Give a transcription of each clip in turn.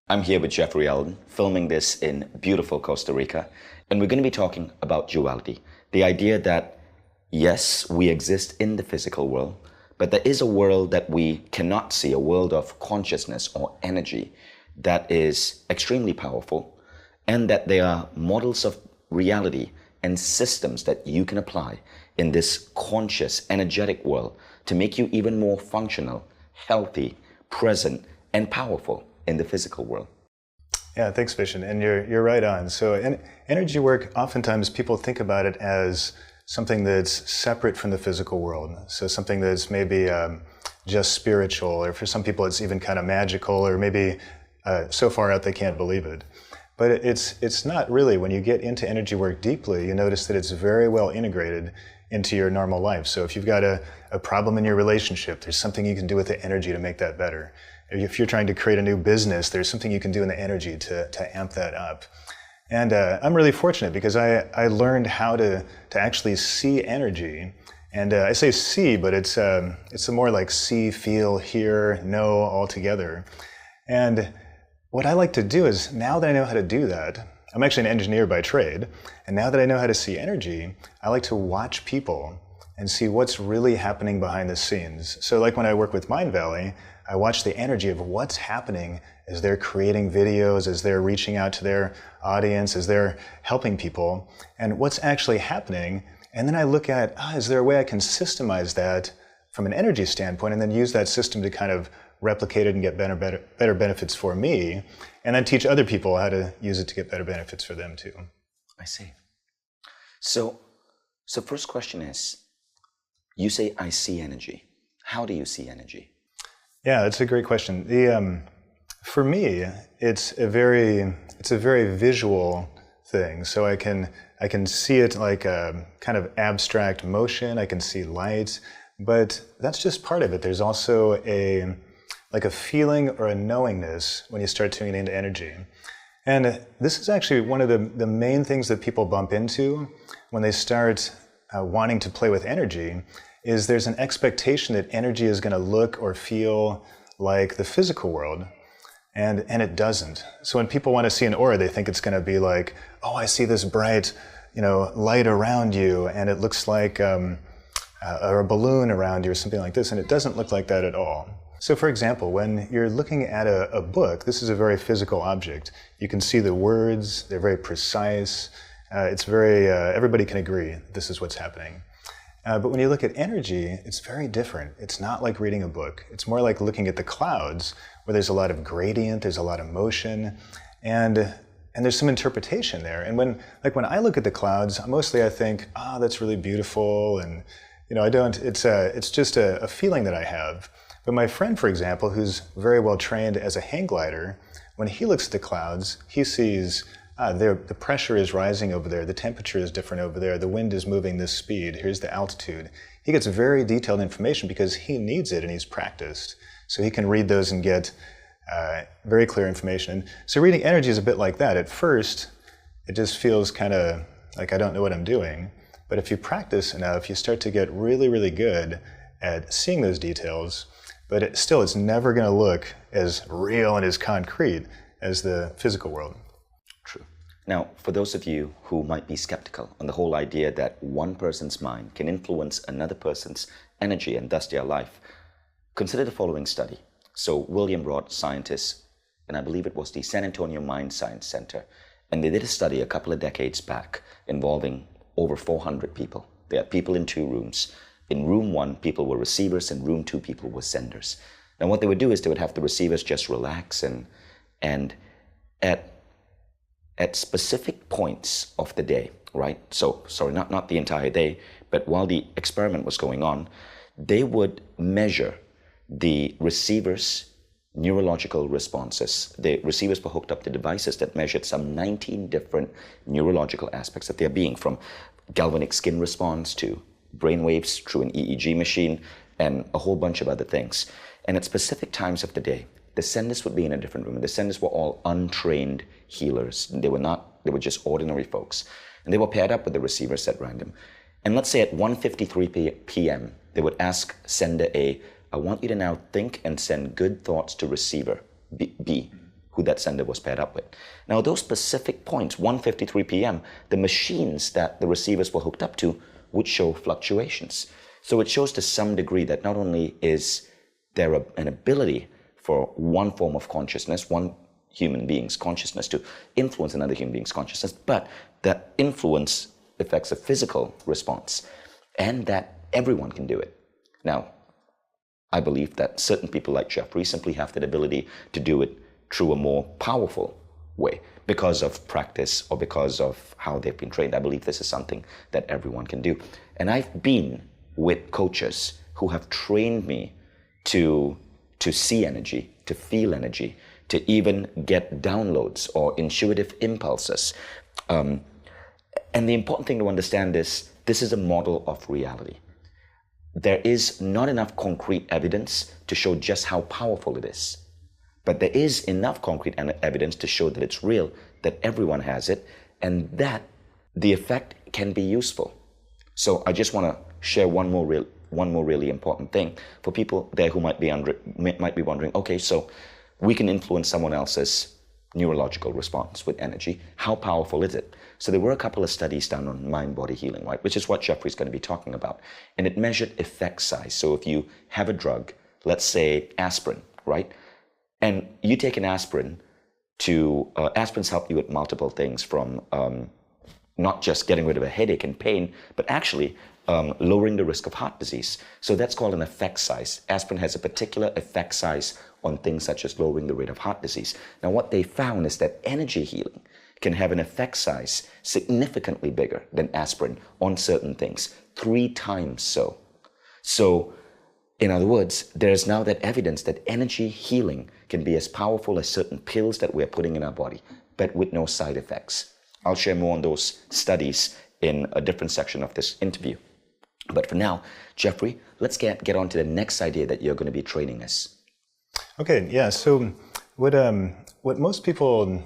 I'm here with Jeffrey Alden, filming this in beautiful Costa Rica, and we're going to be talking about duality. The idea that, yes, we exist in the physical world, but there is a world that we cannot see, a world of consciousness or energy that is extremely powerful, and that there are models of reality and systems that you can apply in this conscious, energetic world to make you even more functional, healthy, present, and powerful in the physical world. Yeah, thanks, Vishen. And you're right on. So energy work, oftentimes people think about it as something that's separate from the physical world. So something that's maybe just spiritual, or for some people it's even kind of magical, or maybe so far out they can't believe it. But it's not really. When you get into energy work deeply, you notice that it's very well integrated into your normal life. So if you've got a problem in your relationship, there's something you can do with the energy to make that better. If you're trying to create a new business, there's something you can do in the energy to amp that up. And I'm really fortunate because I learned how to actually see energy. And I say see, but it's more like see, feel, hear, know all together. And what I like to do is, now that I know how to do that, I'm actually an engineer by trade, and now that I know how to see energy, I like to watch people and see what's really happening behind the scenes. So like when I work with Mindvalley, I watch the energy of what's happening as they're creating videos, as they're reaching out to their audience, as they're helping people, and what's actually happening. And then I look at, is there a way I can systemize that from an energy standpoint, and then use that system to kind of replicate it and get better benefits for me, and then teach other people how to use it to get better benefits for them too. I see. So first question is, you say, I see energy. How do you see energy? Yeah, that's a great question. For me, it's a very visual thing. So I can see it like a kind of abstract motion. I can see light, but that's just part of it. There's also a feeling or a knowingness when you start tuning into energy. And this is actually one of the main things that people bump into when they start wanting to play with energy, is there's an expectation that energy is going to look or feel like the physical world, and it doesn't. So when people want to see an aura, they think it's going to be like, oh, I see this bright, light around you, and it looks like or a balloon around you or something like this, and it doesn't look like that at all. So for example, when you're looking at a book, this is a very physical object. You can see the words, they're very precise. It's very, everybody can agree this is what's happening. But when you look at energy, it's very different. It's not like reading a book. It's more like looking at the clouds, where there's a lot of gradient, there's a lot of motion, and there's some interpretation there. And when I look at the clouds, mostly I think, that's really beautiful, and it's just a feeling that I have. But my friend, for example, who's very well trained as a hang glider, when he looks at the clouds, he sees the pressure is rising over there, the temperature is different over there, the wind is moving this speed, here's the altitude. He gets very detailed information because he needs it and he's practiced. So he can read those and get very clear information. And so reading energy is a bit like that. At first, it just feels kind of like I don't know what I'm doing. But if you practice enough, you start to get really, really good at seeing those details. But it's never going to look as real and as concrete as the physical world. True. Now, for those of you who might be skeptical on the whole idea that one person's mind can influence another person's energy and thus their life, consider the following study. So William Roth, scientists, and I believe it was the San Antonio Mind Science Center, and they did a study a couple of decades back involving over 400 people. They had people in 2 rooms. In room 1, people were receivers. In room 2, people were senders. And what they would do is they would have the receivers just relax and at specific points of the day, right? So, sorry, not the entire day, but while the experiment was going on, they would measure the receivers' neurological responses. The receivers were hooked up to devices that measured some 19 different neurological aspects of their being, from galvanic skin response to brainwaves through an EEG machine, and a whole bunch of other things. And at specific times of the day, the senders would be in a different room. The senders were all untrained healers. They were just ordinary folks. And they were paired up with the receivers at random. And let's say at 1:53 p.m., they would ask sender A, I want you to now think and send good thoughts to receiver B, who that sender was paired up with. Now, those specific points, 1:53 p.m., the machines that the receivers were hooked up to would show fluctuations. So it shows to some degree that not only is there an ability for one form of consciousness, one human being's consciousness to influence another human being's consciousness, but that influence affects a physical response, and that everyone can do it. Now, I believe that certain people like Jeffrey simply have that ability to do it through a more powerful way because of practice or because of how they've been trained. I believe this is something that everyone can do. And I've been with coaches who have trained me to see energy, to feel energy, to even get downloads or intuitive impulses. And the important thing to understand is this is a model of reality. There is not enough concrete evidence to show just how powerful it is. But there is enough concrete evidence to show that it's real, that everyone has it, and that the effect can be useful. So I just want to share one more really important thing for people there who might be wondering, okay, so we can influence someone else's neurological response with energy. How powerful is it? So there were a couple of studies done on mind-body healing, right, which is what Jeffrey's going to be talking about. And it measured effect size. So if you have a drug, let's say aspirin, right, and you take an aspirin aspirins help you with multiple things from not just getting rid of a headache and pain, but actually lowering the risk of heart disease. So that's called an effect size. Aspirin has a particular effect size on things such as lowering the rate of heart disease. Now, what they found is that energy healing can have an effect size significantly bigger than aspirin on certain things, 3 times so. So, in other words, there's now that evidence that energy healing can be as powerful as certain pills that we're putting in our body, but with no side effects. I'll share more on those studies in a different section of this interview. But for now, Jeffrey, let's get on to the next idea that you're going to be training us. Okay, yeah. So what most people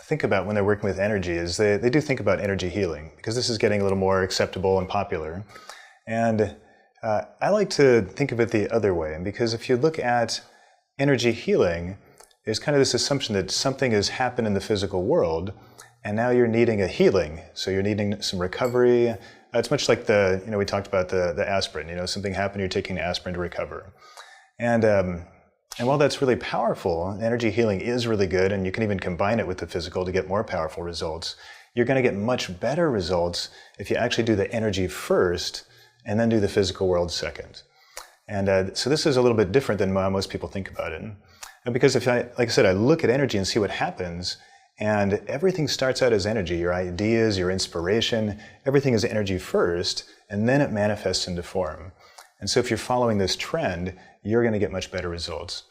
think about when they're working with energy is they do think about energy healing, because this is getting a little more acceptable and popular. And I like to think of it the other way, because if you look at energy healing, there's kind of this assumption that something has happened in the physical world, and now you're needing a healing. So you're needing some recovery. It's much like we talked about the aspirin. Something happened, you're taking aspirin to recover. And while that's really powerful, energy healing is really good, and you can even combine it with the physical to get more powerful results, you're going to get much better results if you actually do the energy first and then do the physical world second. And so this is a little bit different than how most people think about it. And because like I said, I look at energy and see what happens, and everything starts out as energy. Your ideas, your inspiration, everything is energy first, and then it manifests into form. And so if you're following this trend, you're going to get much better results.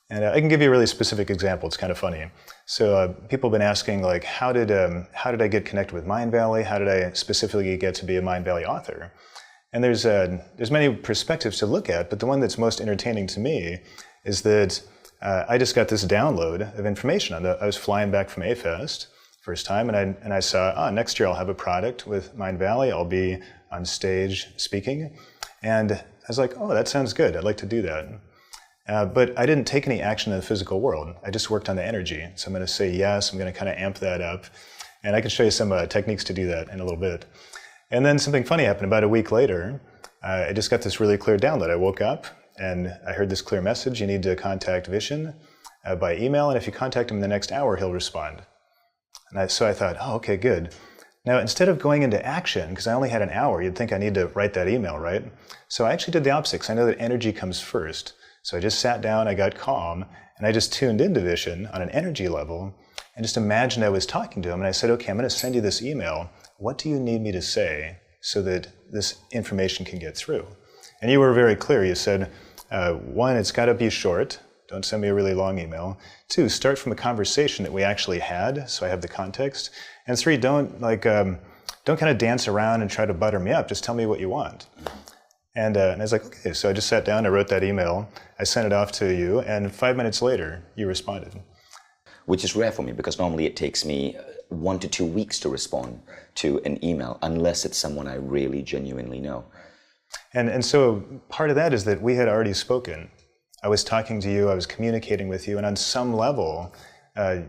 And I can give you a really specific example. It's kind of funny. So people have been asking, like, how did I get connected with Mindvalley? How did I specifically get to be a Mindvalley author? And there's many perspectives to look at, but the one that's most entertaining to me is that I just got this download of information. I was flying back from A-Fest first time, and I saw, next year I'll have a product with Mindvalley. I'll be on stage speaking. And I was like, oh, that sounds good. I'd like to do that. But I didn't take any action in the physical world. I just worked on the energy. So I'm going to say yes. I'm going to kind of amp that up. And I can show you some techniques to do that in a little bit. And then something funny happened. About a week later, I just got this really clear download. I woke up and I heard this clear message. You need to contact Vishen by email. And if you contact him in the next hour, he'll respond. And so I thought, oh, okay, good. Now, instead of going into action, because I only had an hour, you'd think I need to write that email, right? So I actually did the opposite, because I know that energy comes first. So I just sat down, I got calm, and I just tuned into Vishen on an energy level and just imagined I was talking to him. And I said, okay, I'm going to send you this email. What do you need me to say so that this information can get through? And you were very clear. You said, 1, it's got to be short. Don't send me a really long email. 2, start from a conversation that we actually had, so I have the context. And 3, don't kind of dance around and try to butter me up. Just tell me what you want. And I was like, okay. So I just sat down, I wrote that email, I sent it off to you, and 5 minutes later, you responded. Which is rare for me, because normally it takes me 1 to 2 weeks to respond to an email, unless it's someone I really genuinely know. And so part of that is that we had already spoken. I was talking to you, I was communicating with you, and on some level,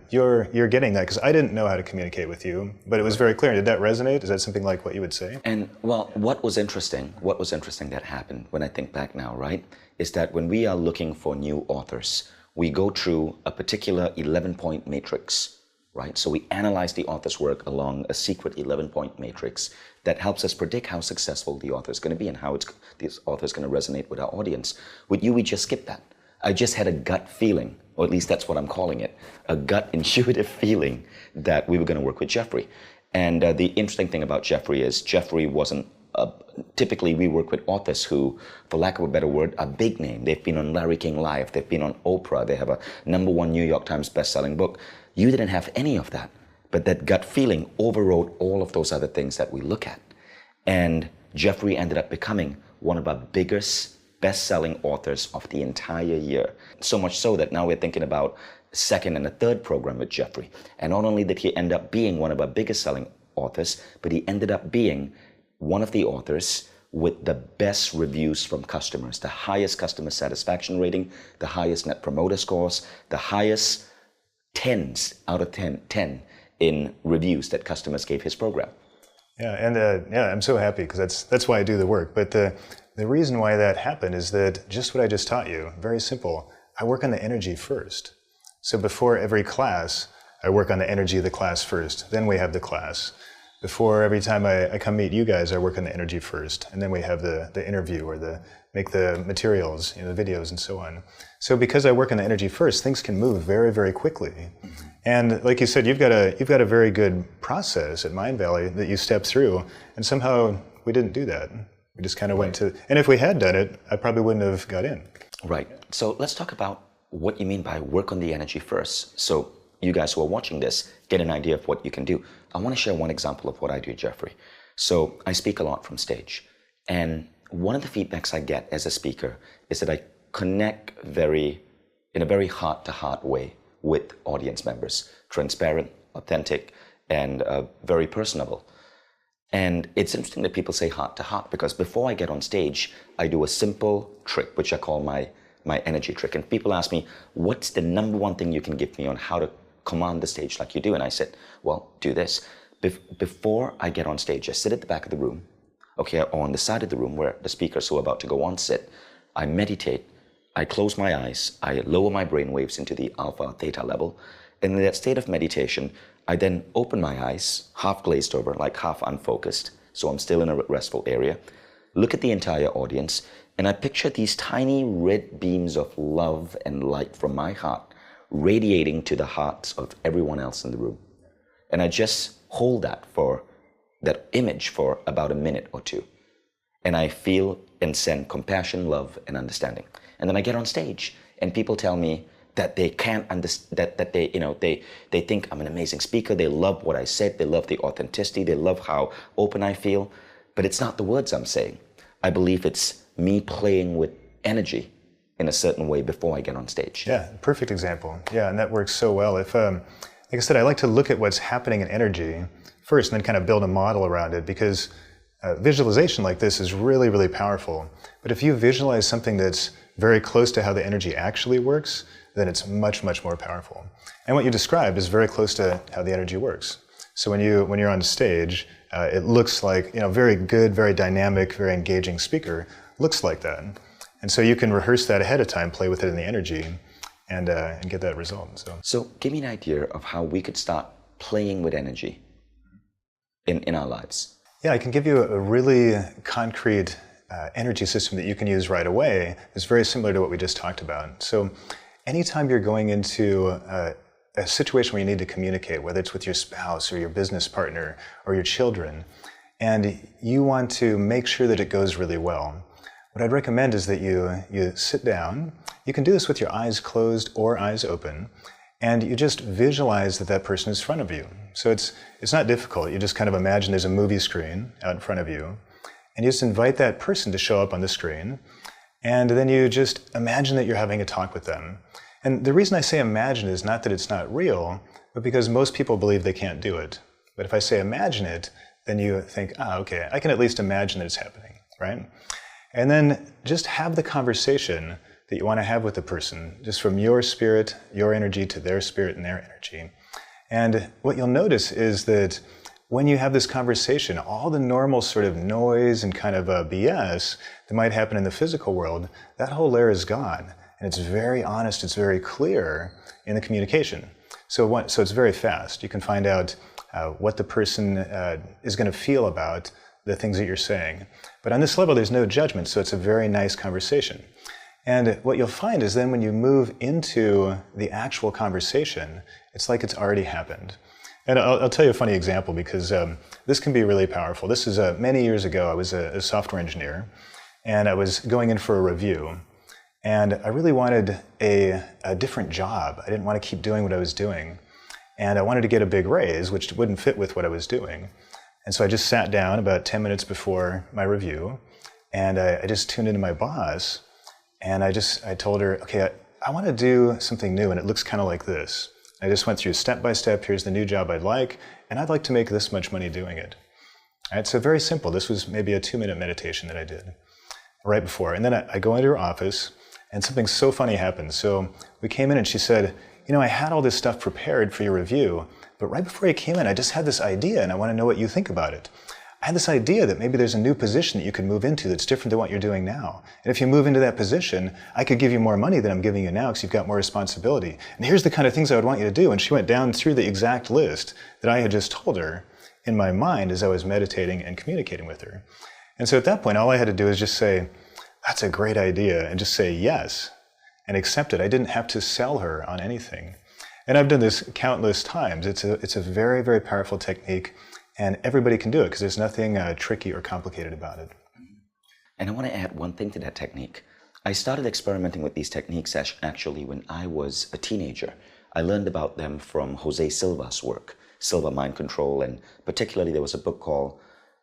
you're getting that, because I didn't know how to communicate with you, but it was very clear. Did that resonate? Is that something like what you would say? And well, what was interesting that happened when I think back now, right, is that when we are looking for new authors, we go through a particular 11-point matrix, right? So we analyze the author's work along a secret 11-point matrix that helps us predict how successful the author is going to be and how this author is going to resonate with our audience. With you, we just skipped that. I just had a gut feeling, or at least that's what I'm calling it, a gut intuitive feeling that we were going to work with Jeffrey. And the interesting thing about Jeffrey is Jeffrey wasn't, typically we work with authors who, for lack of a better word, are big name. They've been on Larry King Live, they've been on Oprah, they have a #1 New York Times best-selling book. You didn't have any of that, but that gut feeling overrode all of those other things that we look at. And Jeffrey ended up becoming one of our biggest best-selling authors of the entire year. So much so that now we're thinking about a second and a third program with Jeffrey. And not only did he end up being one of our biggest selling authors, but he ended up being one of the authors with the best reviews from customers, the highest customer satisfaction rating, the highest net promoter scores, the highest 10s out of 10 in reviews that customers gave his program. Yeah, and I'm so happy, because that's why I do the work. But the reason why that happened is that just what I just taught you, very simple. I work on the energy first. So before every class, I work on the energy of the class first. Then we have the class. Before every time I come meet you guys, I work on the energy first. And then we have the interview, or make the materials, the videos and so on. So because I work on the energy first, things can move very, very quickly. Mm-hmm. And like you said, you've got a very good process at Mind Valley that you stepped through. And somehow we didn't do that. We just kind of went to, and if we had done it, I probably wouldn't have got in. Right. So let's talk about what you mean by work on the energy first. So you guys who are watching this get an idea of what you can do. I want to share one example of what I do, Jeffrey. So I speak a lot from stage. And one of the feedbacks I get as a speaker is that I connect in a very heart-to-heart way with audience members. Transparent, authentic, and very personable. And it's interesting that people say heart to heart, because before I get on stage, I do a simple trick, which I call my energy trick. And people ask me, what's the #1 thing you can give me on how to command the stage like you do? And I said, well, do this. Before I get on stage, I sit at the back of the room, okay, or on the side of the room where the speakers who are about to go on sit. I meditate, I close my eyes, I lower my brain waves into the alpha theta level. And in that state of meditation, I then open my eyes, half glazed over, like half unfocused, so I'm still in a restful area, look at the entire audience, and I picture these tiny red beams of love and light from my heart radiating to the hearts of everyone else in the room. And I just hold that image for about a minute or two. And I feel and send compassion, love, and understanding. And then I get on stage, and people tell me that they can't understand, that they think I'm an amazing speaker. They love what I said. They love the authenticity. They love how open I feel. But it's not the words I'm saying. I believe it's me playing with energy in a certain way before I get on stage. Yeah, perfect example. Yeah, and that works so well. If, like I said, I like to look at what's happening in energy first, and then kind of build a model around it, because visualization like this is really, really powerful. But if you visualize something that's very close to how the energy actually works, then it's much, much more powerful. And what you described is very close to how the energy works. So when you're on stage, it looks like, very good, very dynamic, very engaging speaker looks like that. And so you can rehearse that ahead of time, play with it in the energy, and get that result. So give me an idea of how we could start playing with energy in our lives. Yeah, I can give you a really concrete energy system that you can use right away. It's very similar to what we just talked about. So anytime you're going into a situation where you need to communicate, whether it's with your spouse or your business partner or your children, and you want to make sure that it goes really well, what I'd recommend is that you sit down. You can do this with your eyes closed or eyes open, and you just visualize that person is in front of you. So it's not difficult. You just kind of imagine there's a movie screen out in front of you, and you just invite that person to show up on the screen, and then you just imagine that you're having a talk with them. And the reason I say imagine is not that it's not real, but because most people believe they can't do it. But if I say imagine it, then you think, okay, I can at least imagine that it's happening, right? And then just have the conversation that you want to have with the person, just from your spirit, your energy, to their spirit and their energy. And what you'll notice is that when you have this conversation, all the normal sort of noise and kind of BS that might happen in the physical world, that whole layer is gone. And it's very honest, it's very clear in the communication. So it's very fast. You can find out what the person is going to feel about the things that you're saying. But on this level, there's no judgment, so it's a very nice conversation. And what you'll find is then when you move into the actual conversation, it's like it's already happened. And I'll tell you a funny example, because this can be really powerful. This is many years ago. I was a software engineer, and I was going in for a review. And I really wanted a different job. I didn't want to keep doing what I was doing. And I wanted to get a big raise, which wouldn't fit with what I was doing. And so I just sat down about 10 minutes before my review, and I just tuned into my boss, and I told her, okay, I want to do something new, and it looks kind of like this. I just went through step by step, here's the new job I'd like, and I'd like to make this much money doing it. All right, so very simple. This was maybe a 2-minute meditation that I did right before. And then I go into her office, and something so funny happened. So we came in and she said, you know, I had all this stuff prepared for your review, but right before you came in, I just had this idea, and I want to know what you think about it. I had this idea that maybe there's a new position that you could move into that's different than what you're doing now. And if you move into that position, I could give you more money than I'm giving you now because you've got more responsibility. And here's the kind of things I would want you to do. And she went down through the exact list that I had just told her in my mind as I was meditating and communicating with her. And so at that point, all I had to do is just say, that's a great idea, and just say yes and accept it. I didn't have to sell her on anything. And I've done this countless times. It's a very, very powerful technique. And everybody can do it because there's nothing tricky or complicated about it. And I want to add one thing to that technique. I started experimenting with these techniques actually when I was a teenager. I learned about them from Jose Silva's work, Silva Mind Control, and particularly there was a book called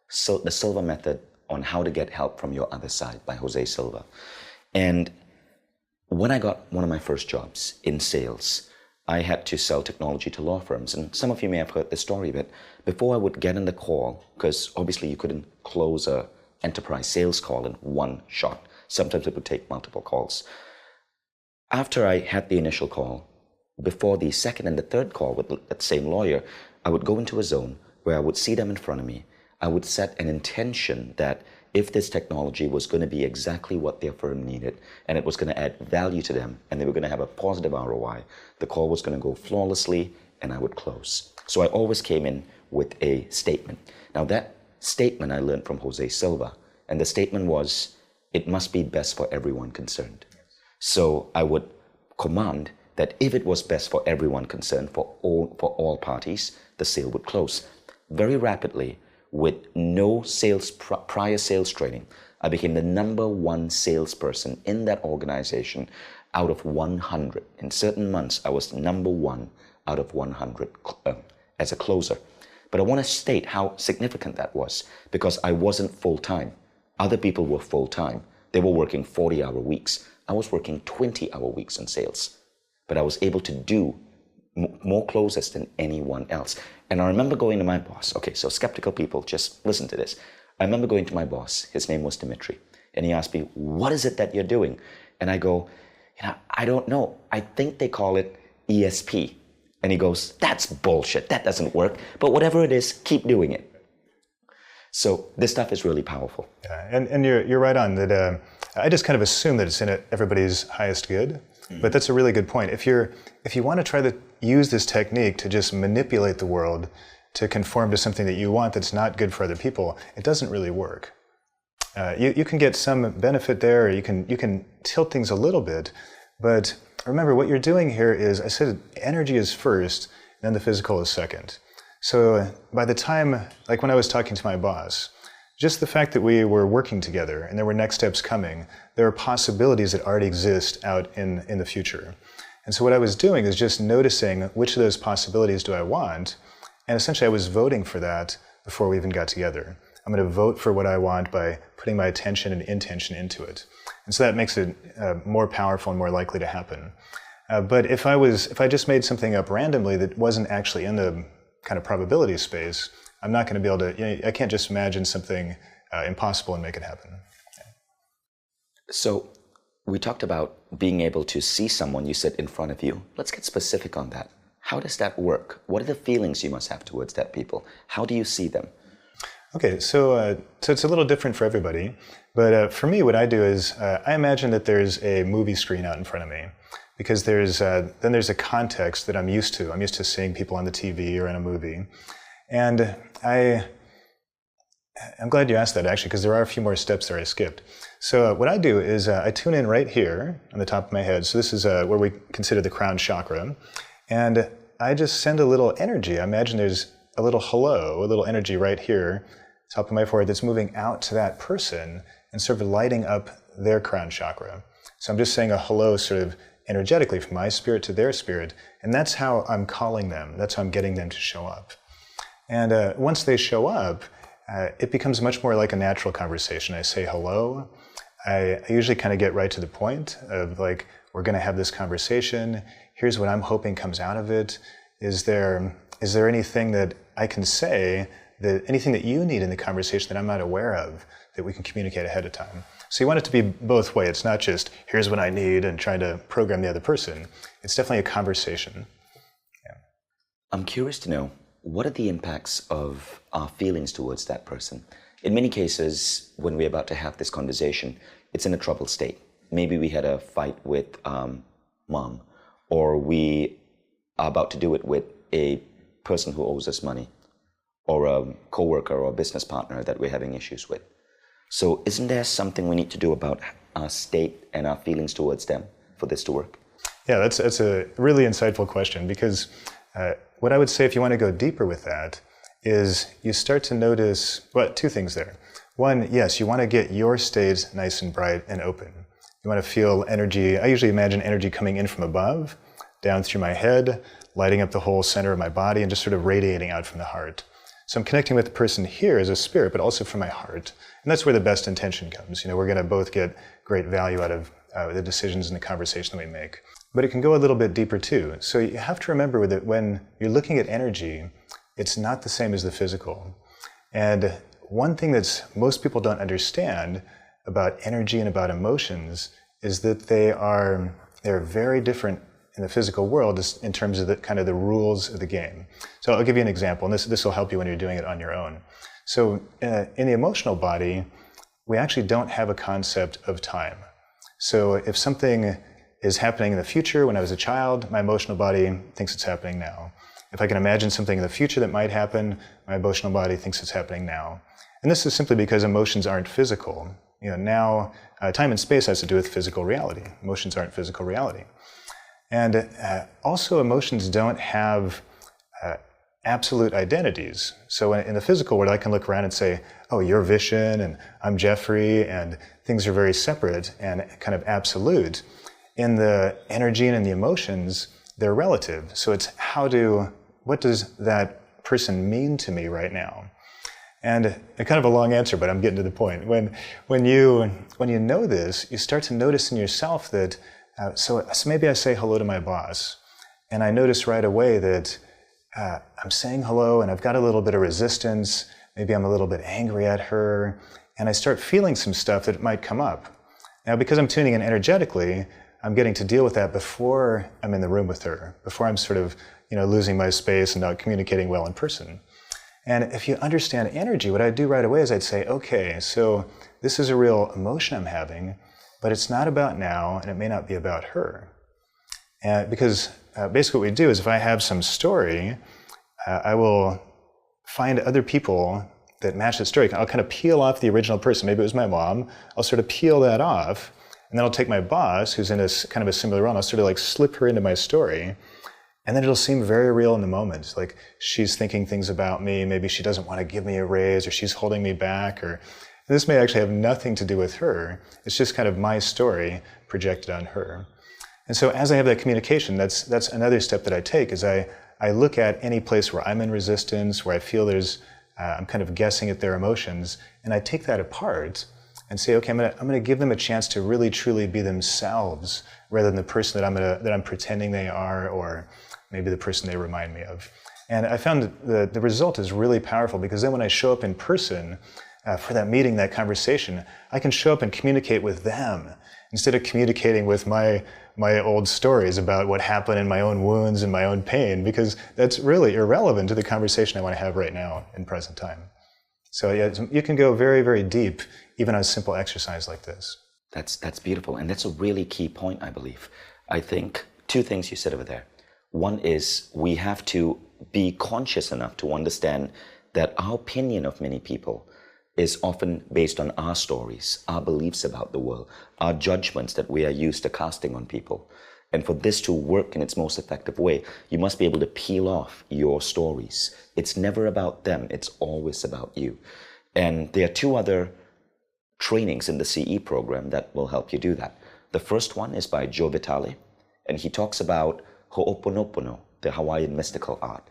The Silva Method on How to Get Help from Your Other Side by Jose Silva. And when I got one of my first jobs in sales, I had to sell technology to law firms. And some of you may have heard this story, but before I would get in the call, because obviously you couldn't close a enterprise sales call in one shot. Sometimes it would take multiple calls. After I had the initial call, before the second and the third call with that same lawyer, I would go into a zone where I would see them in front of me. I would set an intention that if this technology was going to be exactly what their firm needed, and it was going to add value to them, and they were going to have a positive ROI, the call was going to go flawlessly, and I would close. So I always came in with a statement. Now that statement I learned from Jose Silva, and the statement was, it must be best for everyone concerned. So I would command that if it was best for everyone concerned, for all parties, the sale would close. Very rapidly, with no prior sales training, I became the #1 salesperson in that organization out of 100. In certain months, I was #1 out of 100 as a closer. But I want to state how significant that was, because I wasn't full-time. Other people were full-time. They were working 40-hour weeks. I was working 20-hour weeks in sales. But I was able to do more closes than anyone else. And I remember going to my boss. Okay, so skeptical people, just listen to this. I remember going to my boss. His name was Dimitri. And he asked me, what is it that you're doing? And I go, I don't know. I think they call it ESP. And he goes, that's bullshit. That doesn't work. But whatever it is, keep doing it. So this stuff is really powerful. Yeah, and you're right on that. I just kind of assume that it's in everybody's highest good. But that's a really good point. If you want to try to use this technique to just manipulate the world to conform to something that you want that's not good for other people, it doesn't really work. You can get some benefit there, or you can tilt things a little bit, but remember what you're doing here is, I said energy is first, then the physical is second. So by the time, like when I was talking to my boss, just the fact that we were working together and there were next steps coming, there are possibilities that already exist out in the future. And so what I was doing is just noticing which of those possibilities do I want, and essentially I was voting for that before we even got together. I'm going to vote for what I want by putting my attention and intention into it. And so that makes it more powerful and more likely to happen. But if I just made something up randomly that wasn't actually in the kind of probability space, I'm not going to be able to, I can't just imagine something impossible and make it happen. So We talked about being able to see someone you sit in front of you. Let's get specific on that. How does that work? What are the feelings you must have towards that people? How do you see them? Okay, so it's a little different for everybody, but for me, what I do is I imagine that there's a movie screen out in front of me, because there's a context that I'm used to. I'm used to seeing people on the TV or in a movie, and I'm glad you asked that, actually, because there are a few more steps there I skipped. So what I do is I tune in right here on the top of my head. So this is where we consider the crown chakra. And I just send a little energy. I imagine there's a little hello, a little energy right here, top of my forehead, that's moving out to that person and sort of lighting up their crown chakra. So I'm just saying a hello sort of energetically from my spirit to their spirit. And that's how I'm calling them. That's how I'm getting them to show up. And once they show up, it becomes much more like a natural conversation. I say hello. I usually kind of get right to the point of like, we're going to have this conversation. Here's what I'm hoping comes out of it. Is there anything that I can say, anything that you need in the conversation that I'm not aware of, that we can communicate ahead of time? So you want it to be both ways. It's not just, here's what I need and trying to program the other person. It's definitely a conversation. Yeah. I'm curious to know, what are the impacts of our feelings towards that person? In many cases, when we're about to have this conversation, it's in a troubled state. Maybe we had a fight with mom, or we are about to do it with a person who owes us money, or a coworker or a business partner that we're having issues with. So isn't there something we need to do about our state and our feelings towards them for this to work? Yeah, that's a really insightful question, because what I would say, if you want to go deeper with that, is you start to notice, well, two things there. One, yes, you want to get your state nice and bright and open. You want to feel energy. I usually imagine energy coming in from above, down through my head, lighting up the whole center of my body, and just sort of radiating out from the heart. So I'm connecting with the person here as a spirit, but also from my heart. And that's where the best intention comes. We're going to both get great value out of the decisions and the conversation that we make. But it can go a little bit deeper too. So you have to remember that when you're looking at energy, it's not the same as the physical. And one thing that most people don't understand about energy and about emotions is that they're very different in the physical world in terms of the kind of the rules of the game. So I'll give you an example, and this will help you when you're doing it on your own. So in the emotional body, we actually don't have a concept of time. So if something is happening in the future when I was a child, my emotional body thinks it's happening now. If I can imagine something in the future that might happen, my emotional body thinks it's happening now. And this is simply because emotions aren't physical. Now time and space has to do with physical reality. Emotions aren't physical reality. And also emotions don't have absolute identities. So in the physical world, I can look around and say, oh, you're Vishen and I'm Jeffrey, and things are very separate and kind of absolute. In the energy and in the emotions, they're relative. So it's what does that person mean to me right now? And kind of a long answer, but I'm getting to the point. When you know this, you start to notice in yourself that, so maybe I say hello to my boss, and I notice right away that I'm saying hello and I've got a little bit of resistance, maybe I'm a little bit angry at her, and I start feeling some stuff that might come up. Now, because I'm tuning in energetically, I'm getting to deal with that before I'm in the room with her, before I'm sort of, losing my space and not communicating well in person. And if you understand energy, what I'd do right away is I'd say, okay, so this is a real emotion I'm having, but it's not about now, and it may not be about her. Because basically what we do is if I have some story, I will find other people that match the story. I'll kind of peel off the original person. Maybe it was my mom. I'll sort of peel that off, and then I'll take my boss, who's in a kind of a similar role, and I'll sort of like slip her into my story. And then it'll seem very real in the moment. Like she's thinking things about me. Maybe she doesn't want to give me a raise, or she's holding me back, or this may actually have nothing to do with her. It's just kind of my story projected on her. And so as I have that communication, that's another step that I take, is I look at any place where I'm in resistance, where I feel I'm kind of guessing at their emotions, and I take that apart and say, okay, I'm going to give them a chance to really truly be themselves, rather than the person that I'm pretending they are, or maybe the person they remind me of. And I found the result is really powerful, because then when I show up in person for that meeting, that conversation, I can show up and communicate with them. instead of communicating with my old stories about what happened in my own wounds and my own pain, because that's really irrelevant to the conversation I want to have right now in present time. So yeah, you can go very, very deep even on a simple exercise like this. That's beautiful, and that's a really key point, I believe. I think two things you said over there. One is we have to be conscious enough to understand that our opinion of many people is often based on our stories, our beliefs about the world, our judgments that we are used to casting on people. And for this to work in its most effective way, you must be able to peel off your stories. It's never about them, it's always about you. And there are two other trainings in the CE program that will help you do that. The first one is by Joe Vitale, and he talks about Ho'oponopono, the Hawaiian mystical art,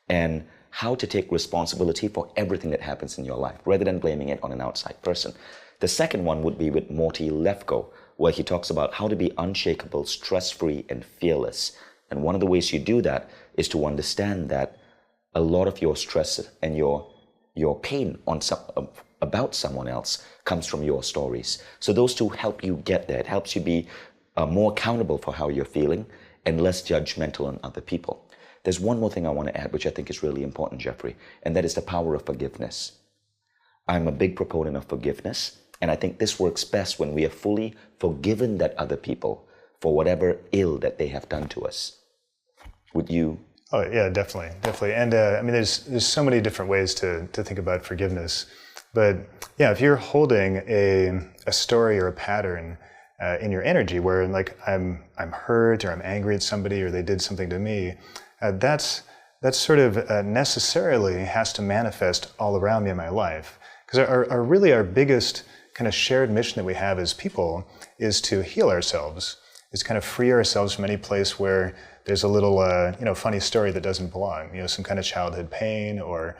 and how to take responsibility for everything that happens in your life, rather than blaming it on an outside person. The second one would be with Morty Lefko, where he talks about how to be unshakable, stress-free, and fearless. And one of the ways you do that is to understand that a lot of your stress and your pain about someone else comes from your stories. So those two help you get there. It helps you be more accountable for how you're feeling and less judgmental on other people. There's one more thing I want to add, which I think is really important, Jeffrey, and that is the power of forgiveness. I'm a big proponent of forgiveness, and I think this works best when we are fully forgiven that other people for whatever ill that they have done to us. Would you? Oh yeah, definitely. And I mean, there's so many different ways to think about forgiveness. But yeah, if you're holding a story or a pattern in your energy where like I'm hurt or I'm angry at somebody or they did something to me, that's sort of necessarily has to manifest all around me in my life. Because our biggest kind of shared mission that we have as people is to heal ourselves, is kind of free ourselves from any place where there's a little funny story that doesn't belong, some kind of childhood pain or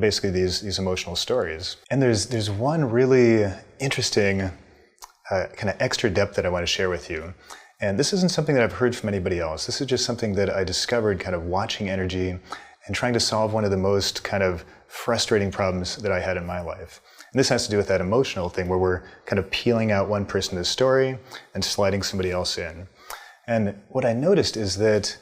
basically these emotional stories. And there's one really interesting kind of extra depth that I want to share with you. And this isn't something that I've heard from anybody else. This is just something that I discovered kind of watching energy and trying to solve one of the most kind of frustrating problems that I had in my life. And this has to do with that emotional thing where we're kind of peeling out one person's story and sliding somebody else in. And what I noticed is that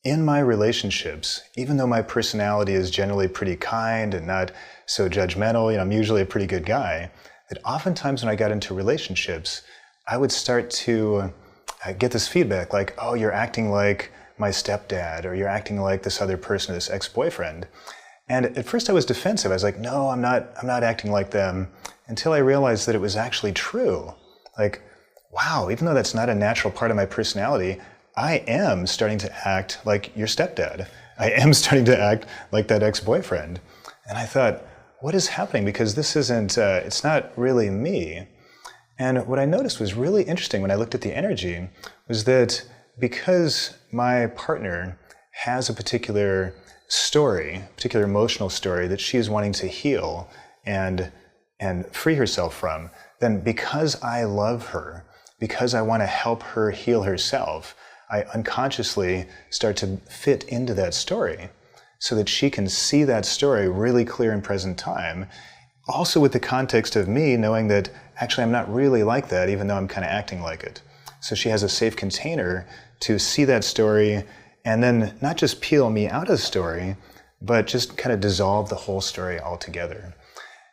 in my relationships, even though my personality is generally pretty kind and not so judgmental, I'm usually a pretty good guy, that oftentimes when I got into relationships, I would start to get this feedback like, oh, you're acting like my stepdad, or you're acting like this other person, this ex-boyfriend. And at first I was defensive. I was like, no, I'm not acting like them, until I realized that it was actually true. Like, wow, even though that's not a natural part of my personality, I am starting to act like your stepdad. I am starting to act like that ex-boyfriend. And I thought, what is happening? Because this isn't, it's not really me. And what I noticed was really interesting when I looked at the energy was that because my partner has a particular story, particular emotional story that she is wanting to heal and free herself from, then because I love her, because I want to help her heal herself, I unconsciously start to fit into that story so that she can see that story really clear in present time. Also with the context of me knowing that actually I'm not really like that, even though I'm kind of acting like it. So she has a safe container to see that story and then not just peel me out of the story, but just kind of dissolve the whole story altogether.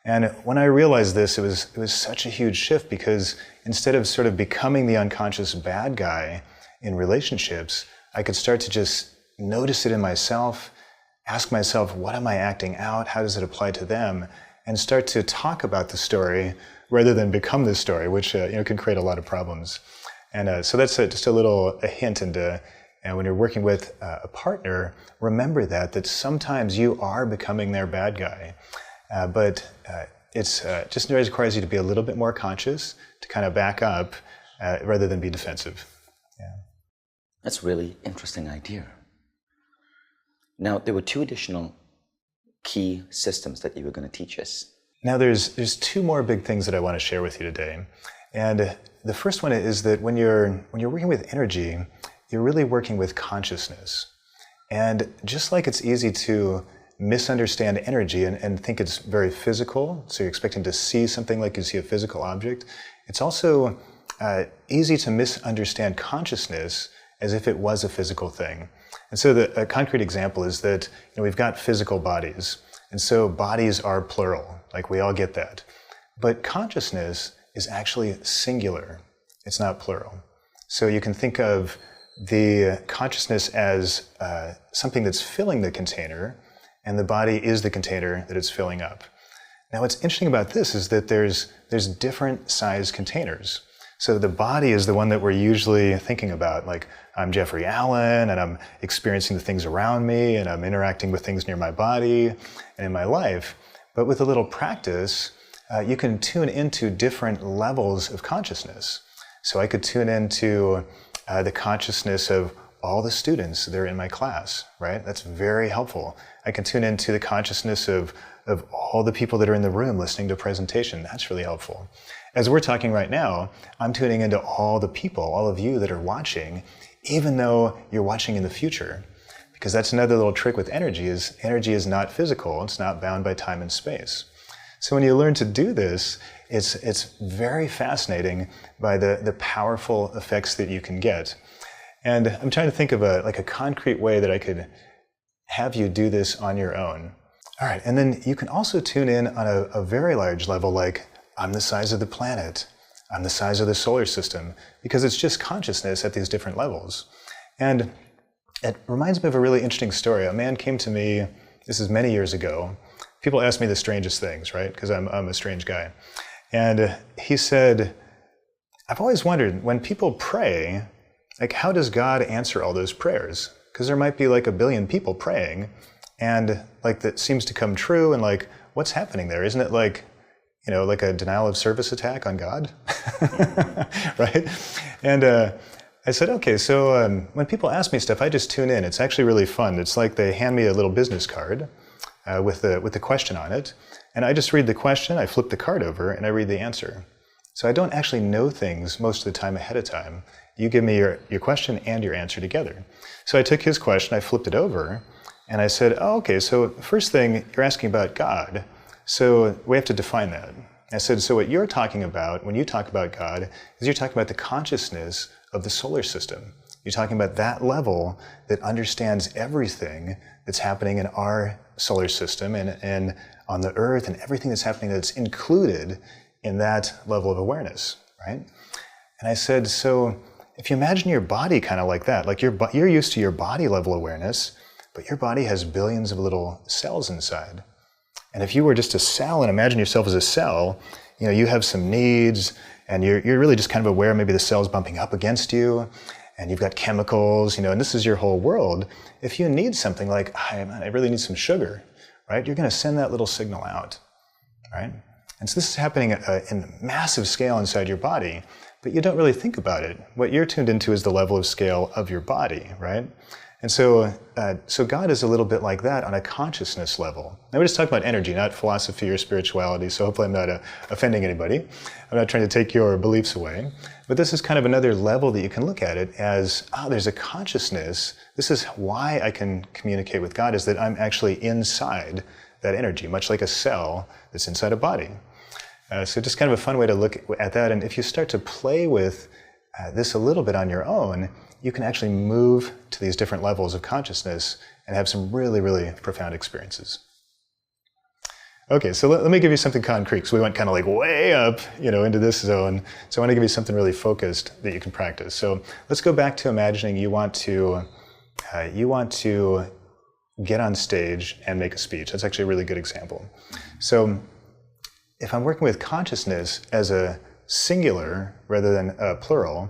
And when I realized this, it was such a huge shift, because instead of sort of becoming the unconscious bad guy in relationships, I could start to just notice it in myself, ask myself, what am I acting out? How does it apply to them? And start to talk about the story rather than become the story, which can create a lot of problems. And so that's just a hint into, and when you're working with a partner, remember that sometimes you are becoming their bad guy. But it's just requires you to be a little bit more conscious, to kind of back up rather than be defensive. Yeah. That's a really interesting idea. Now, there were two additional key systems that you were going to teach us. Now, there's two more big things that I want to share with you today. And the first one is that when you're working with energy, you're really working with consciousness. And just like it's easy to misunderstand energy and think it's very physical, so you're expecting to see something like you see a physical object, it's also easy to misunderstand consciousness as if it was a physical thing. And so a concrete example is that we've got physical bodies, and so bodies are plural, like we all get that. But consciousness is actually singular. It's not plural. So you can think of the consciousness as something that's filling the container, and the body is the container that it's filling up. Now what's interesting about this is that there's different size containers. So the body is the one that we're usually thinking about, like I'm Jeffrey Allen and I'm experiencing the things around me and I'm interacting with things near my body and in my life. But with a little practice, you can tune into different levels of consciousness. So I could tune into the consciousness of all the students that are in my class, right? That's very helpful. I can tune into the consciousness of all the people that are in the room listening to a presentation. That's really helpful. As we're talking right now, I'm tuning into all the people, all of you that are watching, even though you're watching in the future. Because that's another little trick with energy is not physical. It's not bound by time and space. So when you learn to do this, it's very fascinating by the powerful effects that you can get. And I'm trying to think of a concrete way that I could have you do this on your own. All right, and then you can also tune in on a very large level, like I'm the size of the planet, I'm the size of the solar system, because it's just consciousness at these different levels. And it reminds me of a really interesting story. A man came to me, this is many years ago. People ask me the strangest things, right? Because I'm a strange guy. And he said, I've always wondered, when people pray, like how does God answer all those prayers? Because there might be like a billion people praying, and like that seems to come true, and like what's happening there? Isn't it like, like a denial of service attack on God? Right? And I said, okay, so when people ask me stuff, I just tune in. It's actually really fun. It's like they hand me a little business card with the question on it, and I just read the question, I flip the card over, and I read the answer. So I don't actually know things most of the time ahead of time. You give me your question and your answer together. So I took his question, I flipped it over, and I said, oh, okay, so first thing, you're asking about God. So we have to define that. I said, so what you're talking about when you talk about God is you're talking about the consciousness of the solar system. You're talking about that level that understands everything that's happening in our solar system and on the Earth and everything that's happening that's included in that level of awareness, right? And I said, so if you imagine your body kind of like that, like you're used to your body level awareness, but your body has billions of little cells inside. And if you were just a cell and imagine yourself as a cell, you have some needs and you're really just kind of aware maybe the cell's bumping up against you and you've got chemicals, and this is your whole world. If you need something like, I really need some sugar, right? You're going to send that little signal out, right? And so this is happening in massive scale inside your body, but you don't really think about it. What you're tuned into is the level of scale of your body, right? And so God is a little bit like that on a consciousness level. Now we're just talking about energy, not philosophy or spirituality, so hopefully I'm not offending anybody. I'm not trying to take your beliefs away. But this is kind of another level that you can look at it as, there's a consciousness. This is why I can communicate with God, is that I'm actually inside that energy, much like a cell that's inside a body. So just kind of a fun way to look at that. And if you start to play with this a little bit on your own, you can actually move to these different levels of consciousness and have some really, really profound experiences. Okay, so let me give you something concrete. So we went kind of like way up, into this zone. So I want to give you something really focused that you can practice. So let's go back to imagining you want to get on stage and make a speech. That's actually a really good example. So if I'm working with consciousness as a singular rather than a plural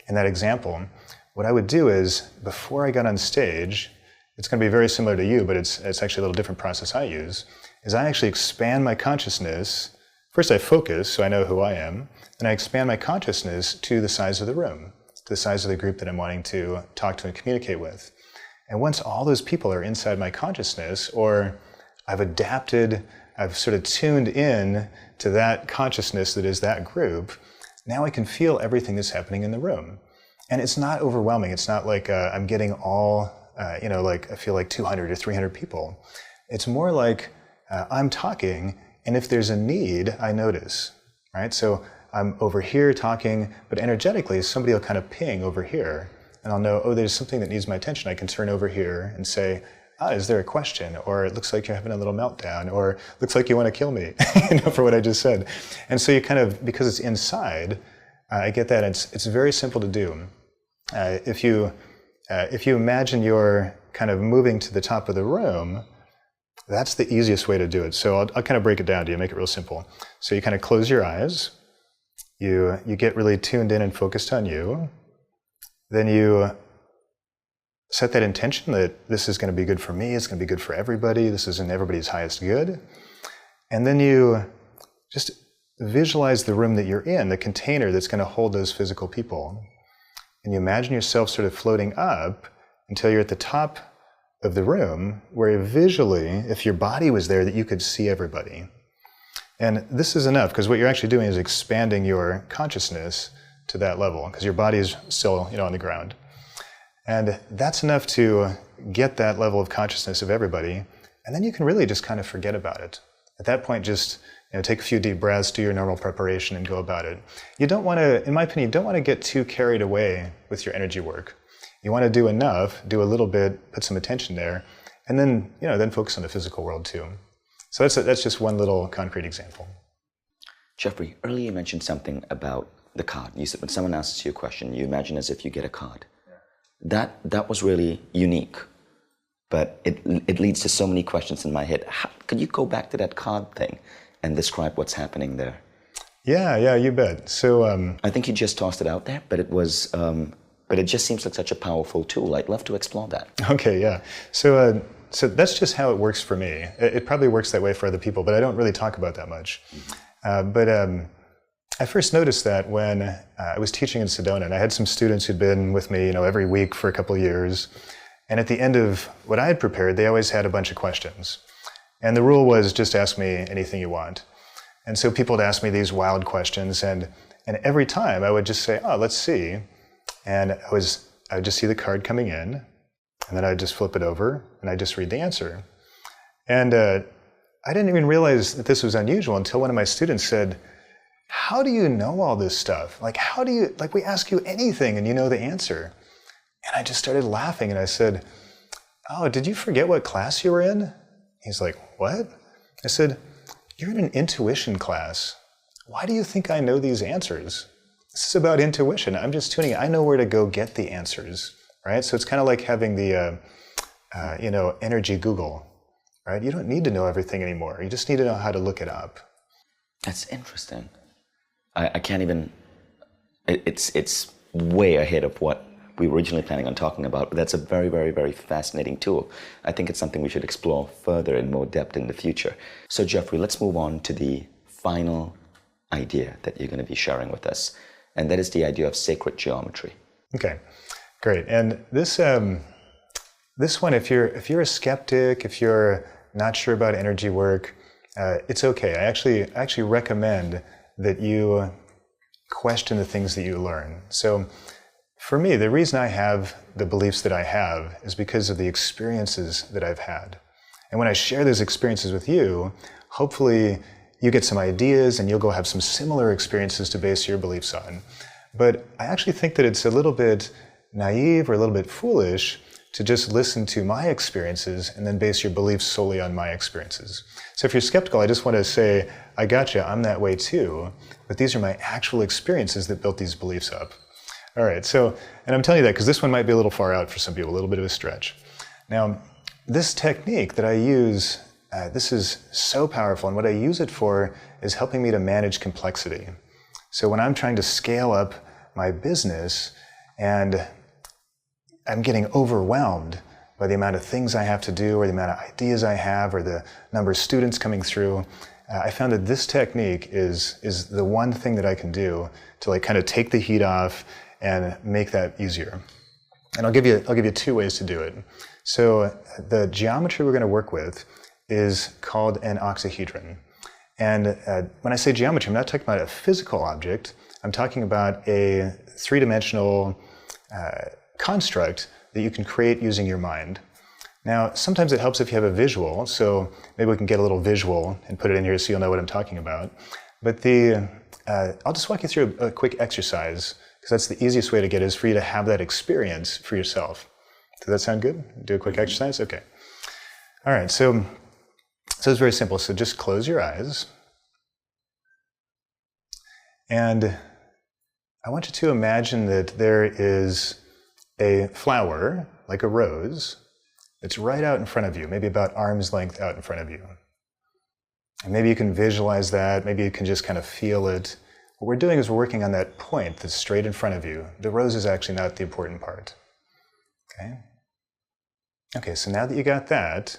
in that example, what I would do is, before I got on stage, it's going to be very similar to you, but it's actually a little different process I use, is I actually expand my consciousness. First I focus, so I know who I am, then I expand my consciousness to the size of the room, to the size of the group that I'm wanting to talk to and communicate with. And once all those people are inside my consciousness, or I've sort of tuned in to that consciousness that is that group, now I can feel everything that's happening in the room. And it's not overwhelming. It's not like I'm getting all, like I feel like 200 or 300 people. It's more like I'm talking, and if there's a need, I notice, right? So I'm over here talking, but energetically somebody will kind of ping over here, and I'll know, oh, there's something that needs my attention. I can turn over here and say, is there a question? Or it looks like you're having a little meltdown, or looks like you want to kill me, for what I just said. And so you kind of, because it's inside, I get that. It's very simple to do. If you imagine you're kind of moving to the top of the room, that's the easiest way to do it. So I'll kind of break it down to you, make it real simple. So you kind of close your eyes, you get really tuned in and focused on you, then you set that intention that this is going to be good for me, it's going to be good for everybody, this is in everybody's highest good, and then you just visualize the room that you're in, the container that's going to hold those physical people. And you imagine yourself sort of floating up until you're at the top of the room, where visually, if your body was there, that you could see everybody. And this is enough, because what you're actually doing is expanding your consciousness to that level, because your body is still, on the ground. And that's enough to get that level of consciousness of everybody, and then you can really just kind of forget about it. At that point, just take a few deep breaths, do your normal preparation, and go about it. You don't want to, in my opinion, you don't want to get too carried away with your energy work. You want to do enough, do a little bit, put some attention there, and then, then focus on the physical world too. So that's just one little concrete example. Jeffrey, earlier you mentioned something about the card. You said when someone asks you a question, you imagine as if you get a card. Yeah. That was really unique, but it leads to so many questions in my head. Could you go back to that card thing and describe what's happening there? Yeah, you bet. So I think you just tossed it out there, but it was. But it just seems like such a powerful tool. I'd love to explore that. Okay, yeah. So that's just how it works for me. It probably works that way for other people, but I don't really talk about that much. But I first noticed that when I was teaching in Sedona, and I had some students who'd been with me, every week for a couple of years. And at the end of what I had prepared, they always had a bunch of questions. And the rule was just ask me anything you want. And so people would ask me these wild questions, and every time I would just say, let's see. And I would just see the card coming in, and then I'd just flip it over, and I'd just read the answer. And I didn't even realize that this was unusual until one of my students said, how do you know all this stuff? We ask you anything and you know the answer. And I just started laughing, and I said, did you forget what class you were in? He's like, what? I said, you're in an intuition class. Why do you think I know these answers? This is about intuition. I'm just tuning in. I know where to go get the answers, right? So it's kind of like having the, energy Google, right? You don't need to know everything anymore. You just need to know how to look it up. That's interesting. I can't even, it's way ahead of what we were originally planning on talking about, but that's a very, very, very fascinating tool. I think it's something we should explore further in more depth in the future. So Jeffrey, let's move on to the final idea that you're going to be sharing with us. And that is the idea of sacred geometry. Okay, great. And this one, if you're a skeptic, if you're not sure about energy work, it's okay. I actually recommend that you question the things that you learn. So for me, the reason I have the beliefs that I have is because of the experiences that I've had. And when I share those experiences with you, hopefully you get some ideas and you'll go have some similar experiences to base your beliefs on. But I actually think that it's a little bit naive or a little bit foolish to just listen to my experiences and then base your beliefs solely on my experiences. So if you're skeptical, I just want to say, I gotcha, I'm that way too, but these are my actual experiences that built these beliefs up. All right, so, and I'm telling you that because this one might be a little far out for some people, a little bit of a stretch. Now, this technique that I use, this is so powerful, and what I use it for is helping me to manage complexity. So when I'm trying to scale up my business and I'm getting overwhelmed by the amount of things I have to do or the amount of ideas I have or the number of students coming through, I found that this technique is the one thing that I can do to kind of take the heat off and make that easier. And I'll give you two ways to do it. So the geometry we're going to work with is called an octahedron. And when I say geometry, I'm not talking about a physical object. I'm talking about a three-dimensional construct that you can create using your mind. Now, sometimes it helps if you have a visual, so maybe we can get a little visual and put it in here so you'll know what I'm talking about. But I'll just walk you through a quick exercise, because that's the easiest way to get it, is for you to have that experience for yourself. Does that sound good? Do a quick exercise? Okay. All right, so it's very simple. So just close your eyes. And I want you to imagine that there is a flower, like a rose, that's right out in front of you, maybe about arm's length out in front of you. And maybe you can visualize that, maybe you can just kind of feel it. What we're doing is we're working on that point that's straight in front of you. The rose is actually not the important part. Okay? Okay, so now that you got that,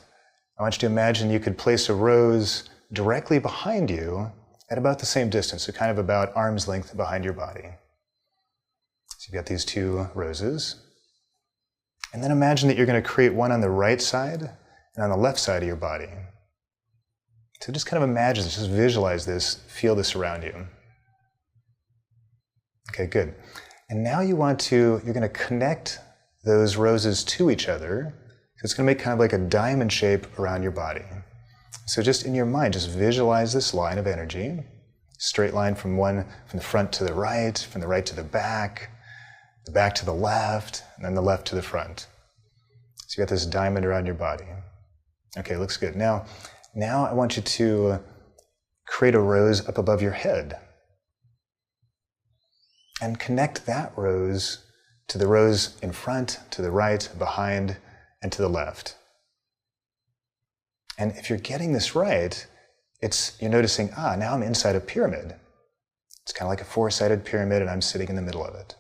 I want you to imagine you could place a rose directly behind you at about the same distance, so kind of about arm's length behind your body. So you've got these two roses. And then imagine that you're going to create one on the right side and on the left side of your body. So just kind of imagine this, just visualize this, feel this around you. Okay, good. And now you're going to connect those roses to each other. So it's going to make kind of like a diamond shape around your body. So just in your mind, just visualize this line of energy, straight line from the front to the right to the back to the left, and then the left to the front. So you got this diamond around your body. Okay, looks good. Now I want you to create a rose up above your head and connect that rose to the rose in front, to the right, behind, and to the left. And if you're getting this right, you're noticing, now I'm inside a pyramid. It's kind of like a four-sided pyramid and I'm sitting in the middle of it.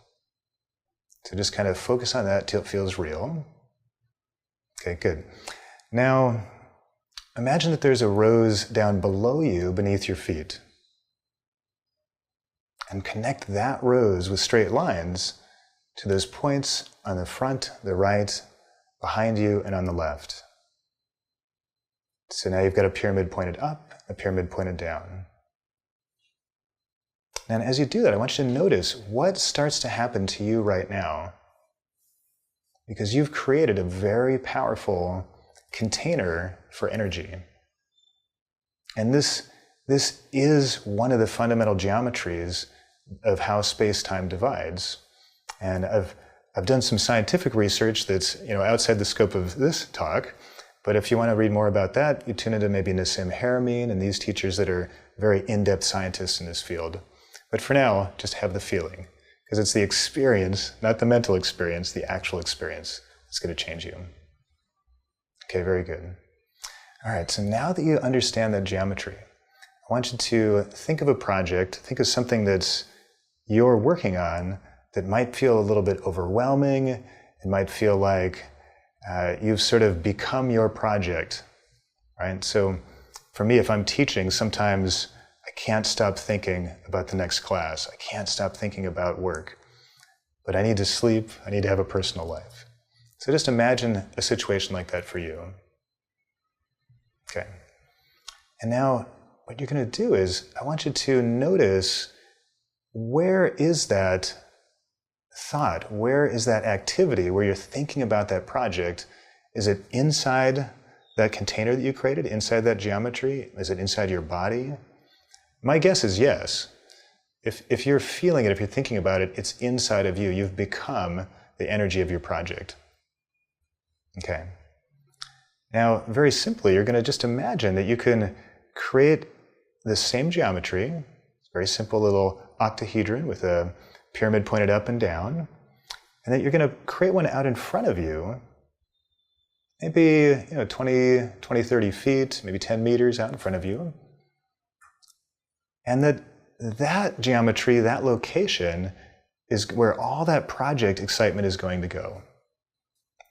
So just kind of focus on that till it feels real. Okay, good. Now, imagine that there's a rose down below you beneath your feet. And connect that rose with straight lines to those points on the front, the right, behind you, and on the left. So now you've got a pyramid pointed up, a pyramid pointed down. And as you do that, I want you to notice what starts to happen to you right now. Because you've created a very powerful container for energy. And this is one of the fundamental geometries of how space-time divides. And I've done some scientific research that's outside the scope of this talk. But if you want to read more about that, you tune into maybe Nassim Haramein and these teachers that are very in-depth scientists in this field. But for now, just have the feeling, because it's the experience, not the mental experience, the actual experience that's going to change you. Okay, very good. All right, so now that you understand that geometry, I want you to think of a project, think of something that's you're working on that might feel a little bit overwhelming. It might feel like you've sort of become your project, right? So for me, if I'm teaching, sometimes I can't stop thinking about the next class. I can't stop thinking about work. But I need to sleep. I need to have a personal life. So just imagine a situation like that for you. Okay. And now what you're going to do is I want you to notice, where is that thought? Where is that activity where you're thinking about that project? Is it inside that container that you created, inside that geometry? Is it inside your body? My guess is yes. If you're feeling it, if you're thinking about it, it's inside of you. You've become the energy of your project. Okay. Now, very simply, you're going to just imagine that you can create the same geometry. It's a very simple little octahedron with a pyramid pointed up and down, and that you're going to create one out in front of you, maybe 20, 30 feet, maybe 10 meters out in front of you, and that geometry, that location, is where all that project excitement is going to go.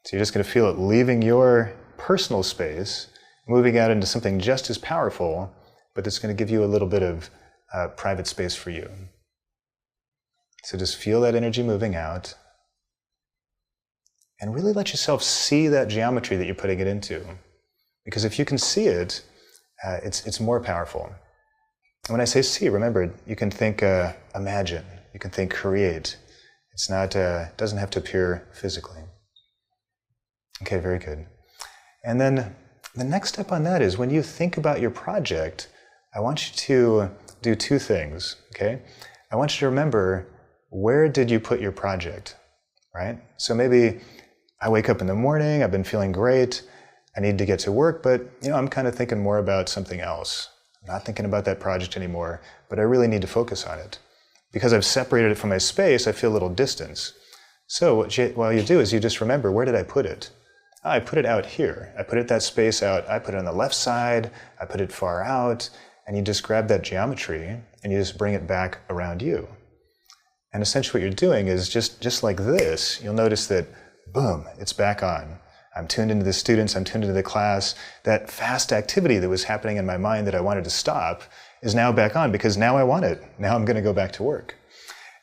So you're just going to feel it leaving your personal space, moving out into something just as powerful, but it's going to give you a little bit of private space for you. So just feel that energy moving out, and really let yourself see that geometry that you're putting it into. Because if you can see it, it's more powerful. And when I say see, remember, you can think imagine, you can think create. It's not, it doesn't have to appear physically. Okay, very good. And then the next step on that is, when you think about your project, I want you to do two things, okay? I want you to remember, where did you put your project, right? So maybe I wake up in the morning, I've been feeling great, I need to get to work, but I'm kind of thinking more about something else. I'm not thinking about that project anymore, but I really need to focus on it. Because I've separated it from my space, I feel a little distance. So what you do is you just remember, where did I put it? I put it out here. I put that space out. I put it on the left side. I put it far out. And you just grab that geometry and you just bring it back around you. And essentially what you're doing is just like this, you'll notice that, boom, it's back on. I'm tuned into the students. I'm tuned into the class. That fast activity that was happening in my mind that I wanted to stop is now back on because now I want it. Now I'm going to go back to work.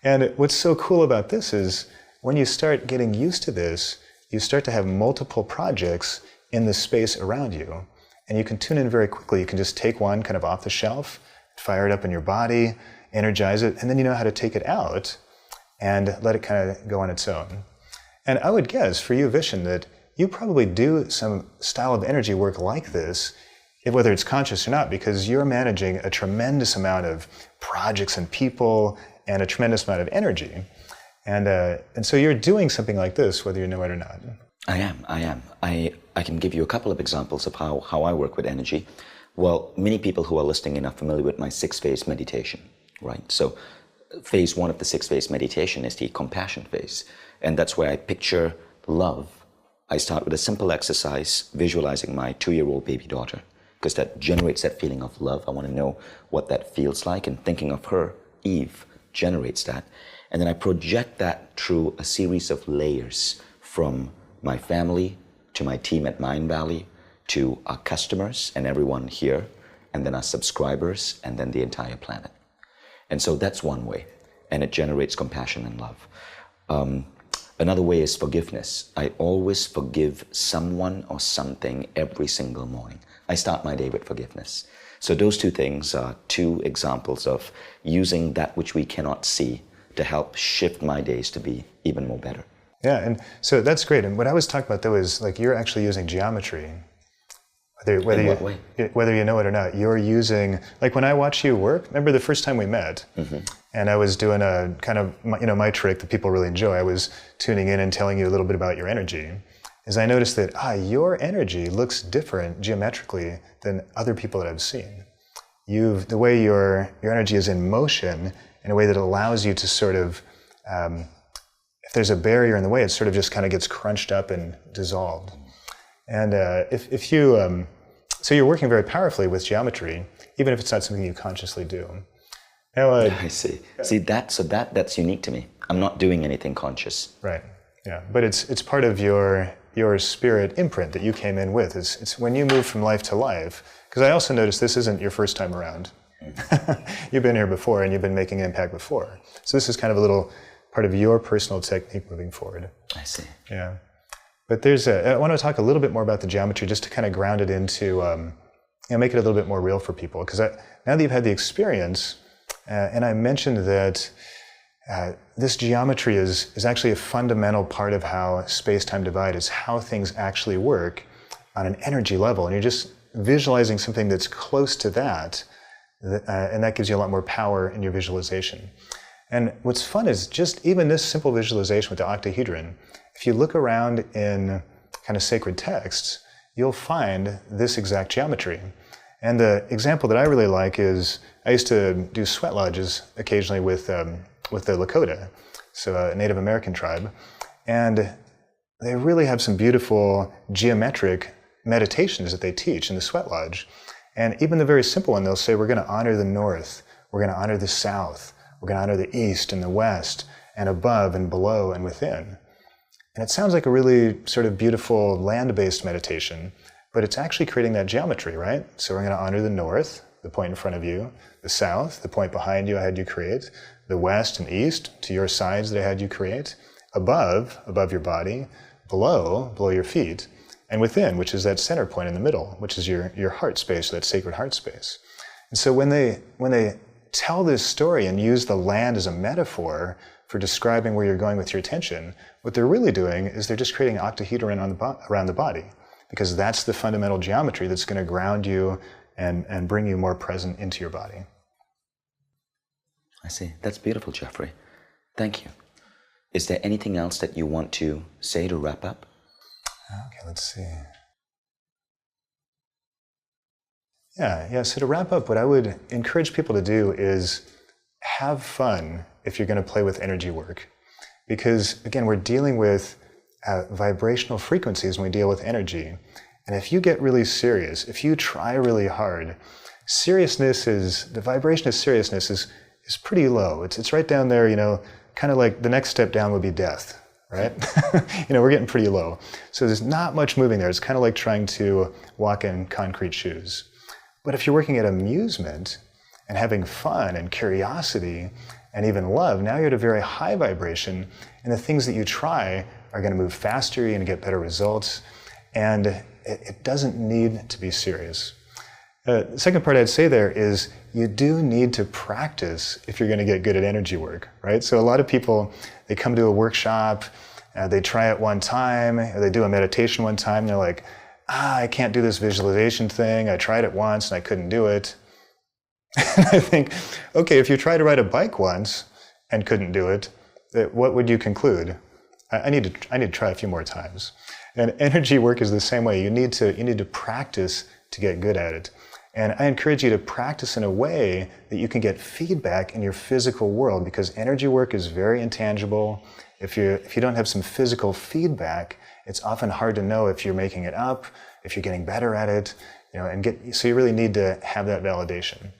And what's so cool about this is when you start getting used to this, you start to have multiple projects in the space around you. And you can tune in very quickly. You can just take one kind of off the shelf, fire it up in your body, energize it, and then you know how to take it out and let it kind of go on its own. And I would guess for you, Vishen, that you probably do some style of energy work like this, whether it's conscious or not, because you're managing a tremendous amount of projects and people and a tremendous amount of energy. And so you're doing something like this, whether you know it or not. I am. I can give you a couple of examples of how I work with energy. Well, many people who are listening are familiar with my 6-phase meditation, right? So phase 1 of the 6-phase meditation is the compassion phase. And that's where I picture love. I start with a simple exercise, visualizing my 2-year-old baby daughter, because that generates that feeling of love. I want to know what that feels like, and thinking of her, Eve, generates that. And then I project that through a series of layers, from my family to my team at Mind Valley to our customers and everyone here, and then our subscribers, and then the entire planet. And so that's one way, and it generates compassion and love. Another way is forgiveness. I always forgive someone or something every single morning. I start my day with forgiveness. So those two things are two examples of using that which we cannot see to help shift my days to be even more better. Yeah, and so that's great. And what I was talking about, though, is like you're actually using geometry. Whether you know it or not, you're using, like when I watch you work, remember the first time we met, and I was doing a kind of, my trick that people really enjoy, I was tuning in and telling you a little bit about your energy, is I noticed that, your energy looks different geometrically than other people that I've seen. The way your energy is in motion in a way that allows you to sort of, if there's a barrier in the way, it sort of just kind of gets crunched up and dissolved. And if you, so you're working very powerfully with geometry, even if it's not something you consciously do. Now, I see. See that's unique to me. I'm not doing anything conscious. Right. Yeah. But it's part of your spirit imprint that you came in with. It's when you move from life to life. Because I also noticed this isn't your first time around. You've been here before, and you've been making an impact before. So this is kind of a little part of your personal technique moving forward. I see. Yeah. But I want to talk a little bit more about the geometry, just to kind of ground it into, make it a little bit more real for people. Because now that you've had the experience, and I mentioned that this geometry is actually a fundamental part of how space-time divide is, how things actually work on an energy level. And you're just visualizing something that's close to that, and that gives you a lot more power in your visualization. And what's fun is just even this simple visualization with the octahedron. If you look around in kind of sacred texts, you'll find this exact geometry. And the example that I really like is, I used to do sweat lodges occasionally with the Lakota, so a Native American tribe. And they really have some beautiful geometric meditations that they teach in the sweat lodge. And even the very simple one, they'll say, we're going to honor the north, we're going to honor the south, we're going to honor the east and the west, and above and below and within. And it sounds like a really sort of beautiful land-based meditation, but it's actually creating that geometry, right? So we're going to honor the north, the point in front of you, the south, the point behind you I had you create, the west and east, to your sides that I had you create, above your body, below your feet, and within, which is that center point in the middle, which is your heart space, that sacred heart space. And so when they tell this story and use the land as a metaphor for describing where you're going with your attention, what they're really doing is they're just creating an octahedron around the body, because that's the fundamental geometry that's going to ground you and bring you more present into your body. I see. That's beautiful, Jeffrey. Thank you. Is there anything else that you want to say to wrap up? Okay, let's see. Yeah. So to wrap up, what I would encourage people to do is have fun if you're going to play with energy work. Because, again, we're dealing with vibrational frequencies when we deal with energy. And if you get really serious, if you try really hard, the vibration of seriousness is pretty low. It's right down there, kind of like the next step down would be death, right? We're getting pretty low. So there's not much moving there. It's kind of like trying to walk in concrete shoes. But if you're working at amusement and having fun and curiosity and even love, now you're at a very high vibration, and the things that you try are going to move faster, you're going to get better results, and it doesn't need to be serious. The second part I'd say there is you do need to practice if you're going to get good at energy work, right? So a lot of people, they come to a workshop, they try it one time, or they do a meditation one time, and they're like, I can't do this visualization thing. I tried it once and I couldn't do it. I think, okay, if you tried to ride a bike once and couldn't do it, what would you conclude? I need to try a few more times. And energy work is the same way. You need to practice to get good at it. And I encourage you to practice in a way that you can get feedback in your physical world, because energy work is very intangible. If you don't have some physical feedback, it's often hard to know if you're making it up, if you're getting better at it, so you really need to have that validation.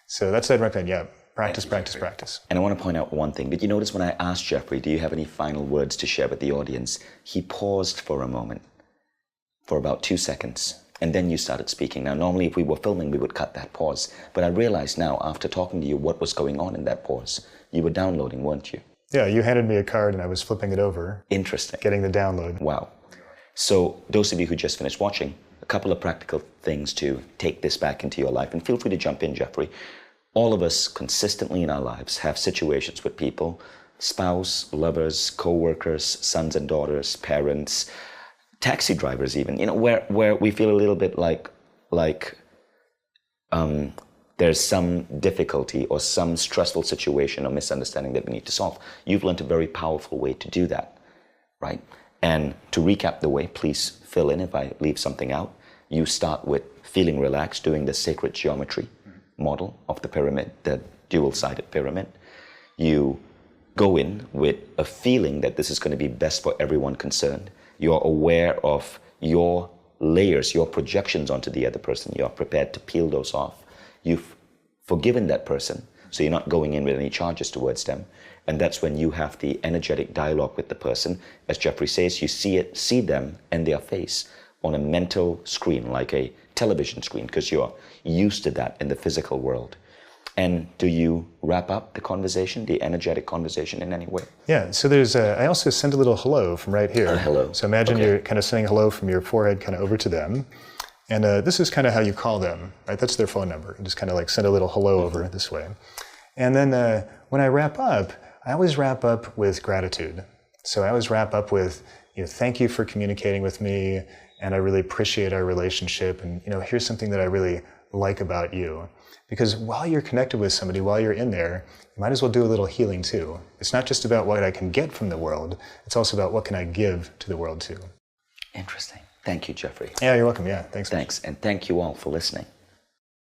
So that's what I'd recommend. Yeah, practice. And I want to point out one thing. Did you notice when I asked Jeffrey, do you have any final words to share with the audience? He paused for a moment, for about 2 seconds. And then you started speaking. Now, normally if we were filming, we would cut that pause. But I realize now, after talking to you, what was going on in that pause. You were downloading, weren't you? Yeah, you handed me a card and I was flipping it over. Interesting. Getting the download. Wow. So those of you who just finished watching, a couple of practical things to take this back into your life. And feel free to jump in, Jeffrey. All of us consistently in our lives have situations with people, spouse, lovers, co-workers, sons and daughters, parents, taxi drivers even, where we feel a little bit like there's some difficulty or some stressful situation or misunderstanding that we need to solve. You've learned a very powerful way to do that, right? And to recap the way, please fill in if I leave something out. You start with feeling relaxed, doing the sacred geometry model of the pyramid, the dual-sided pyramid. You go in with a feeling that this is going to be best for everyone concerned. You're aware of your layers, your projections onto the other person. You're prepared to peel those off. You've forgiven that person, so you're not going in with any charges towards them. And that's when you have the energetic dialogue with the person. As Jeffrey says, you see them and their face on a mental screen, like a television screen, because you're used to that in the physical world. And do you wrap up the conversation, the energetic conversation, in any way? Yeah, so I also send a little hello from right here. Hello. So imagine you're kind of sending hello from your forehead kind of over to them. And this is kind of how you call them, right? That's their phone number. You just kind of like send a little hello over this way. And then when I wrap up, I always wrap up with gratitude. So I always wrap up with, thank you for communicating with me, and I really appreciate our relationship, and here's something that I really like about you. Because while you're connected with somebody, while you're in there, you might as well do a little healing too. It's not just about what I can get from the world, it's also about what can I give to the world too. Interesting. Thank you, Jeffrey. Yeah, you're welcome. Yeah, thanks. Thanks, and thank you all for listening.